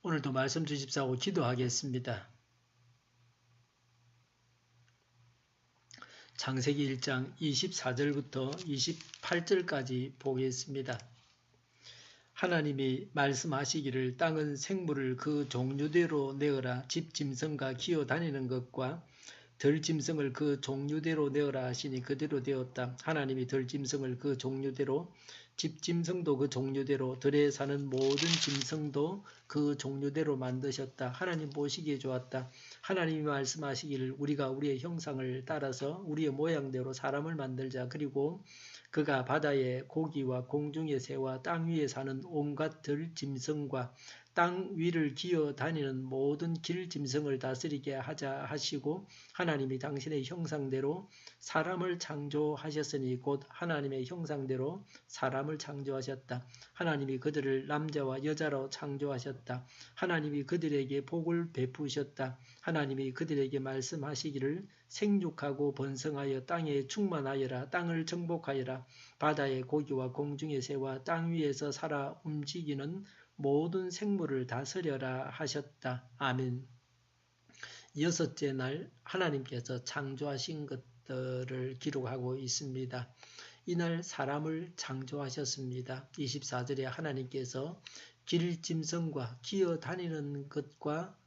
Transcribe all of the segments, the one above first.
오늘도 말씀 주십사고 기도하겠습니다. 창세기 1장 24절부터 28절까지 보겠습니다. 하나님이 말씀하시기를 땅은 생물을 그 종류대로 내어라. 집짐승과 기어 다니는 것과 들짐승을 그 종류대로 내어라 하시니 그대로 되었다. 하나님이 들짐승을 그 종류대로, 집짐승도 그 종류대로, 들에 사는 모든 짐승도 그 종류대로 만드셨다. 하나님 보시기에 좋았다. 하나님이 말씀하시기를 우리가 우리의 형상을 따라서 우리의 모양대로 사람을 만들자. 그리고 그가 바다의 고기와 공중의 새와 땅 위에 사는 온갖 들짐승과 땅 위를 기어 다니는 모든 길짐승을 다스리게 하자 하시고, 하나님이 당신의 형상대로 사람을 창조하셨으니 곧 하나님의 형상대로 사람을 창조하셨다. 하나님이 그들을 남자와 여자로 창조하셨다. 하나님이 그들에게 복을 베푸셨다. 하나님이 그들에게 말씀하시기를 생육하고 번성하여 땅에 충만하여라. 땅을 정복하여라. 바다의 고기와 공중의 새와 땅 위에서 살아 움직이는 모든 생물을 다스려라 하셨다. 아멘. 여섯째 날 하나님께서 창조하신 것들을 기록하고 있습니다. 이날 사람을 창조하셨습니다. 24절에 하나님께서 길짐승과 기어 다니는 것과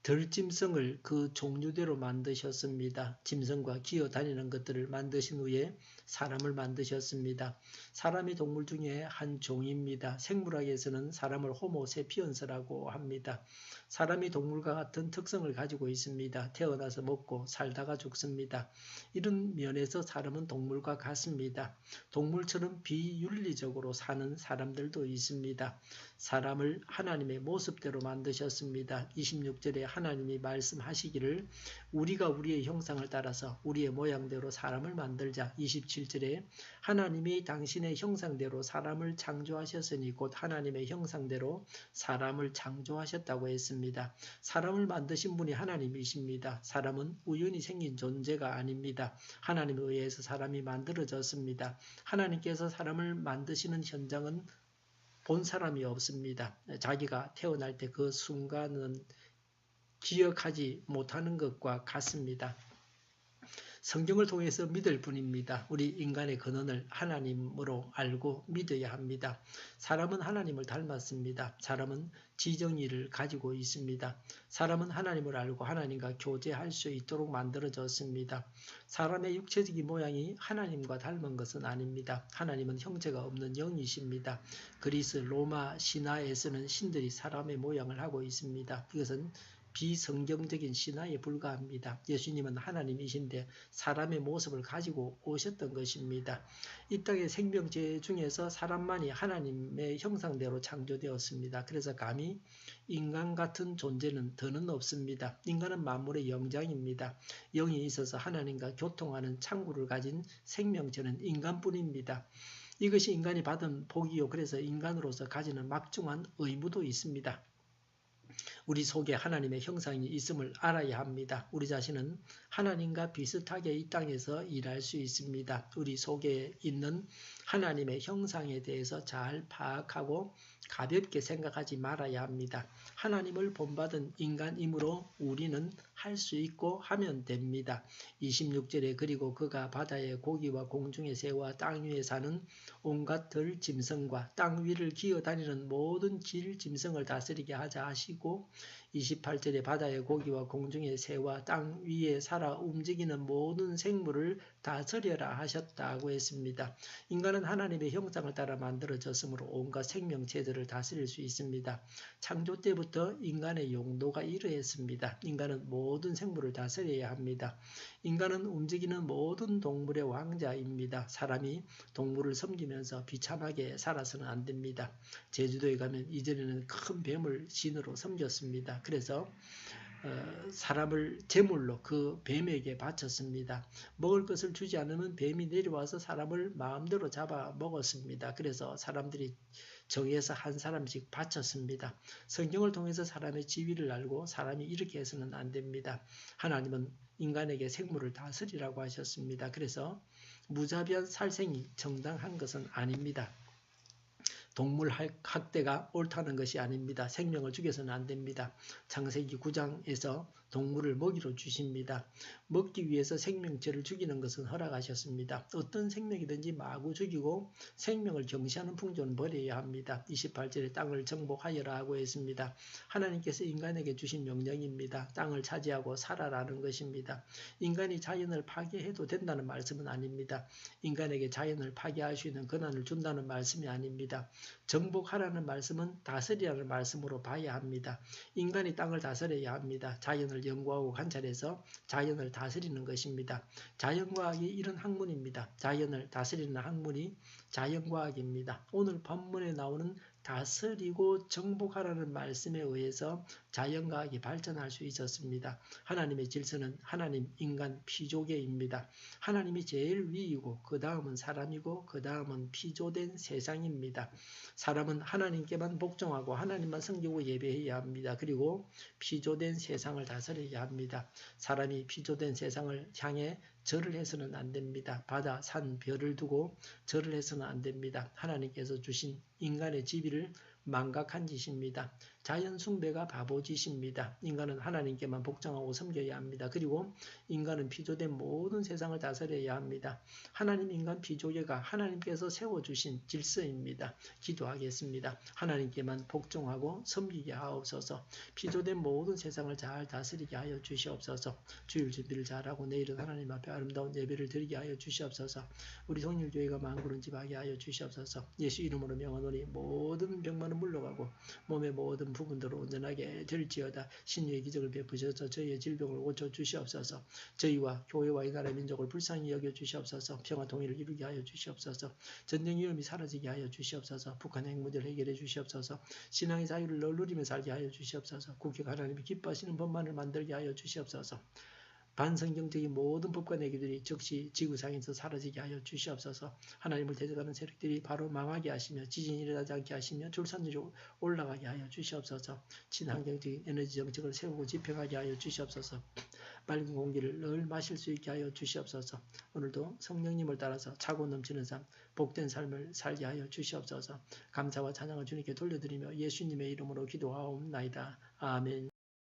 들짐승을 그 종류대로 만드셨습니다. 짐승과 기어 다니는 것들을 만드신 후에 사람을 만드셨습니다. 사람이 동물 중에 한 종입니다. 생물학에서는 사람을 호모세피언스라고 합니다. 사람이 동물과 같은 특성을 가지고 있습니다. 태어나서 먹고 살다가 죽습니다. 이런 면에서 사람은 동물과 같습니다. 동물처럼 비윤리적으로 사는 사람들도 있습니다. 사람을 하나님의 모습대로 만드셨습니다. 26절에 하나님이 말씀하시기를 우리가 우리의 형상을 따라서 우리의 모양대로 사람을 만들자. 27절에 하나님이 당신의 형상대로 사람을 창조하셨으니 곧 하나님의 형상대로 사람을 창조하셨다고 했습니다. 사람을 만드신 분이 하나님이십니다. 사람은 우연히 생긴 존재가 아닙니다. 하나님에 의해서 사람이 만들어졌습니다. 하나님께서 사람을 만드시는 현장은 본 사람이 없습니다. 자기가 태어날 때 그 순간은 기억하지 못하는 것과 같습니다. 성경을 통해서 믿을 뿐입니다. 우리 인간의 근원을 하나님으로 알고 믿어야 합니다. 사람은 하나님을 닮았습니다. 사람은 지정의를 가지고 있습니다. 사람은 하나님을 알고 하나님과 교제할 수 있도록 만들어졌습니다. 사람의 육체적인 모양이 하나님과 닮은 것은 아닙니다. 하나님은 형체가 없는 영이십니다. 그리스 로마 신화에서는 신들이 사람의 모양을 하고 있습니다. 이것은 비성경적인 신화에 불과합니다. 예수님은 하나님이신데 사람의 모습을 가지고 오셨던 것입니다. 이 땅의 생명체 중에서 사람만이 하나님의 형상대로 창조되었습니다. 그래서 감히 인간 같은 존재는 더는 없습니다. 인간은 만물의 영장입니다. 영이 있어서 하나님과 교통하는 창구를 가진 생명체는 인간뿐입니다. 이것이 인간이 받은 복이요. 그래서 인간으로서 가지는 막중한 의무도 있습니다. 우리 속에 하나님의 형상이 있음을 알아야 합니다. 우리 자신은 하나님과 비슷하게 이 땅에서 일할 수 있습니다. 우리 속에 있는 하나님의 형상에 대해서 잘 파악하고 가볍게 생각하지 말아야 합니다. 하나님을 본받은 인간이므로 우리는 할 수 있고 하면 됩니다. 26절에 그리고 그가 바다의 고기와 공중의 새와 땅 위에 사는 온갖 들짐승과 땅 위를 기어다니는 모든 길짐승을 다스리게 하자 하시고, 28절에 바다의 고기와 공중의 새와 땅 위에 살아 움직이는 모든 생물을 다스려라 하셨다고 했습니다. 인간은 하나님의 형상을 따라 만들어졌으므로 온갖 생명체들을 다스릴 수 있습니다. 창조 때부터 인간의 용도가 이러했습니다. 인간은 모든 생물을 다스려야 합니다. 인간은 움직이는 모든 동물의 왕자입니다. 사람이 동물을 섬기면서 비참하게 살아서는 안 됩니다. 제주도에 가면 이전에는 큰 뱀을 신으로 섬겼습니다. 그래서 사람을 제물로 그 뱀에게 바쳤습니다. 먹을 것을 주지 않으면 뱀이 내려와서 사람을 마음대로 잡아 먹었습니다. 그래서 사람들이 정해서 한 사람씩 바쳤습니다. 성경을 통해서 사람의 지위를 알고 사람이 이렇게 해서는 안 됩니다. 하나님은 인간에게 생물을 다스리라고 하셨습니다. 그래서 무자비한 살생이 정당한 것은 아닙니다. 동물 학대가 옳다는 것이 아닙니다. 생명을 죽여서는 안 됩니다. 창세기 9장에서 동물을 먹이로 주십니다. 먹기 위해서 생명체를 죽이는 것은 허락하셨습니다. 어떤 생명이든지 마구 죽이고 생명을 경시하는 풍조는 버려야 합니다. 28절에 땅을 정복하여라 하고 했습니다. 하나님께서 인간에게 주신 명령입니다. 땅을 차지하고 살아라는 것입니다. 인간이 자연을 파괴해도 된다는 말씀은 아닙니다. 인간에게 자연을 파괴할 수 있는 권한을 준다는 말씀이 아닙니다. 정복하라는 말씀은 다스리라는 말씀으로 봐야 합니다. 인간이 땅을 다스려야 합니다. 자연을 연구하고 관찰해서 자연을 다스리는 것입니다. 자연과학이 이런 학문입니다. 자연을 다스리는 학문이 자연과학입니다. 오늘 본문에 나오는 다스리고 정복하라는 말씀에 의해서 자연과학이 발전할 수 있었습니다. 하나님의 질서는 하나님, 인간, 피조계입니다. 하나님이 제일 위이고 그 다음은 사람이고 그 다음은 피조된 세상입니다. 사람은 하나님께만 복종하고 하나님만 섬기고 예배해야 합니다. 그리고 피조된 세상을 다스려야 합니다. 사람이 피조된 세상을 향해 절을 해서는 안 됩니다. 바다, 산, 별을 두고 절을 해서는 안 됩니다. 하나님께서 주신 인간의 지위를 망각한 짓입니다. 자연 숭배가 바보짓입니다. 인간은 하나님께만 복종하고 섬겨야 합니다. 그리고 인간은 피조된 모든 세상을 다스려야 합니다. 하나님, 인간, 피조계가 하나님께서 세워주신 질서입니다. 기도하겠습니다. 하나님께만 복종하고 섬기게 하옵소서. 피조된 모든 세상을 잘 다스리게 하여 주시옵소서. 주일 준비를 잘하고 내일은 하나님 앞에 아름다운 예배를 드리게 하여 주시옵소서. 우리 성일교회가 만구른 집하게 하여 주시옵소서. 예수 이름으로 명하노니 모든 병만은 물러가고 몸의 모든 부분들을 온전하게 될지어다. 신유의 기적을 베푸셔서 저희의 질병을 고쳐주시옵소서. 저희와 교회와 이 나라 민족을 불쌍히 여겨주시옵소서. 평화 통일을 이루게 하여 주시옵소서. 전쟁 위험이 사라지게 하여 주시옵소서. 북한 핵 문제를 해결해 주시옵소서. 신앙의 자유를 널 누리며 살게 하여 주시옵소서. 국회가 하나님이 기뻐하시는 법만을 만들게 하여 주시옵소서. 반성경적인 모든 법과 내기들이 즉시 지구상에서 사라지게 하여 주시옵소서. 하나님을 대적하는 세력들이 바로 망하게 하시며 지진이 일어나지 않게 하시며 출산율이 올라가게 하여 주시옵소서. 친환경적인 에너지 정책을 세우고 집행하게 하여 주시옵소서. 맑은 공기를 늘 마실 수 있게 하여 주시옵소서. 오늘도 성령님을 따라서 차고 넘치는 삶, 복된 삶을 살게 하여 주시옵소서. 감사와 찬양을 주님께 돌려드리며 예수님의 이름으로 기도하옵나이다. 아멘.